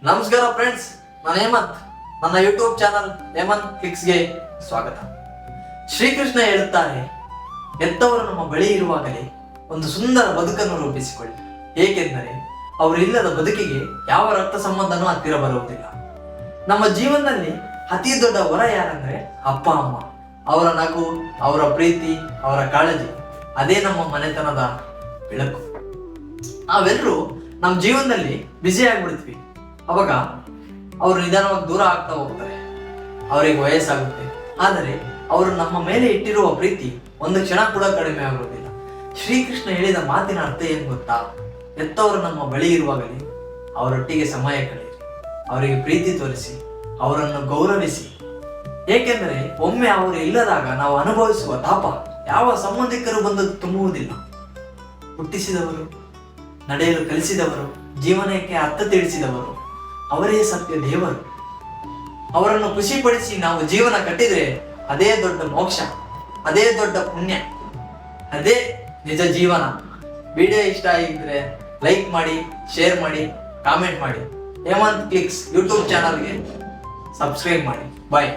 ನಮಸ್ಕಾರ ಫ್ರೆಂಡ್ಸ್, ನಾನು ಹೇಮಂತ್. ನನ್ನ ಯೂಟ್ಯೂಬ್ ಚಾನಲ್ ಹೇಮಂತ್ ಕ್ಲಿಕ್ಸ್ಗೆ ಸ್ವಾಗತ. ಶ್ರೀಕೃಷ್ಣ ಹೇಳುತ್ತಾರೆ, ಹೆತ್ತವರು ನಮ್ಮ ಬಳಿ ಇರುವಾಗಲೇ ಒಂದು ಸುಂದರ ಬದುಕನ್ನು ರೂಪಿಸಿಕೊಳ್ಳಿ, ಏಕೆಂದರೆ ಅವರಿಲ್ಲದ ಬದುಕಿಗೆ ಯಾವ ರಕ್ತ ಸಂಬಂಧನೂ ಹತ್ತಿರ ಬರುವುದಿಲ್ಲ. ನಮ್ಮ ಜೀವನದಲ್ಲಿ ಅತಿ ದೊಡ್ಡ ವರ ಯಾರಂದ್ರೆ ಅಪ್ಪ ಅಮ್ಮ. ಅವರ ನಗು, ಅವರ ಪ್ರೀತಿ, ಅವರ ಕಾಳಜಿ, ಅದೇ ನಮ್ಮ ಮನೆತನದ ಬೆಳಕು. ನಾವೆಲ್ಲರೂ ನಮ್ಮ ಜೀವನದಲ್ಲಿ ಬ್ಯುಸಿ ಆಗ್ಬಿಡ್ತೀವಿ. ಅವಾಗ ಅವರು ನಿಧಾನವಾಗಿ ದೂರ ಆಗ್ತಾ ಹೋಗ್ತಾರೆ, ಅವರಿಗೆ ವಯಸ್ಸಾಗುತ್ತೆ. ಆದರೆ ಅವರು ನಮ್ಮ ಮೇಲೆ ಇಟ್ಟಿರುವ ಪ್ರೀತಿ ಒಂದು ಕ್ಷಣ ಕೂಡ ಕಡಿಮೆ ಆಗುವುದಿಲ್ಲ. ಶ್ರೀಕೃಷ್ಣ ಹೇಳಿದ ಮಾತಿನ ಅರ್ಥ ಏನ್ ಗೊತ್ತಾ? ಹೆತ್ತವರು ನಮ್ಮ ಬಳಿ ಇರುವಾಗಲೇ ಅವರೊಟ್ಟಿಗೆ ಸಮಯ ಕಳೆಯಿರಿ, ಅವರಿಗೆ ಪ್ರೀತಿ ತೋರಿಸಿ, ಅವರನ್ನು ಗೌರವಿಸಿ. ಏಕೆಂದರೆ ಒಮ್ಮೆ ಅವರು ಇಲ್ಲದಾಗ ನಾವು ಅನುಭವಿಸುವ ತಾಪ ಯಾವ ಸಂಬಂಧಿಕರು ಬಂದು ತುಂಬುವುದಿಲ್ಲ. ಹುಟ್ಟಿಸಿದವರು, ನಡೆಯಲು ಕಲಿಸಿದವರು, ಜೀವನಕ್ಕೆ ಅರ್ಥ ತಿಳಿಸಿದವರು, ಅವರೇ ಸತ್ಯ ದೇವರು. ಅವರನ್ನು ಖುಷಿಪಡಿಸಿ ನಾವು ಜೀವನ ಕಟ್ಟಿದ್ರೆ ಅದೇ ದೊಡ್ಡ ಮೋಕ್ಷ, ಅದೇ ದೊಡ್ಡ ಪುಣ್ಯ, ಅದೇ ನಿಜ ಜೀವನ. ವಿಡಿಯೋ ಇಷ್ಟ ಆಗಿದ್ರೆ ಲೈಕ್ ಮಾಡಿ, ಶೇರ್ ಮಾಡಿ, ಕಾಮೆಂಟ್ ಮಾಡಿ. ಹೇಮಂತ್ ಕ್ಲಿಕ್ಸ್ ಯೂಟ್ಯೂಬ್ ಚಾನಲ್ಗೆ ಸಬ್ಸ್ಕ್ರೈಬ್ ಮಾಡಿ. ಬಾಯ್.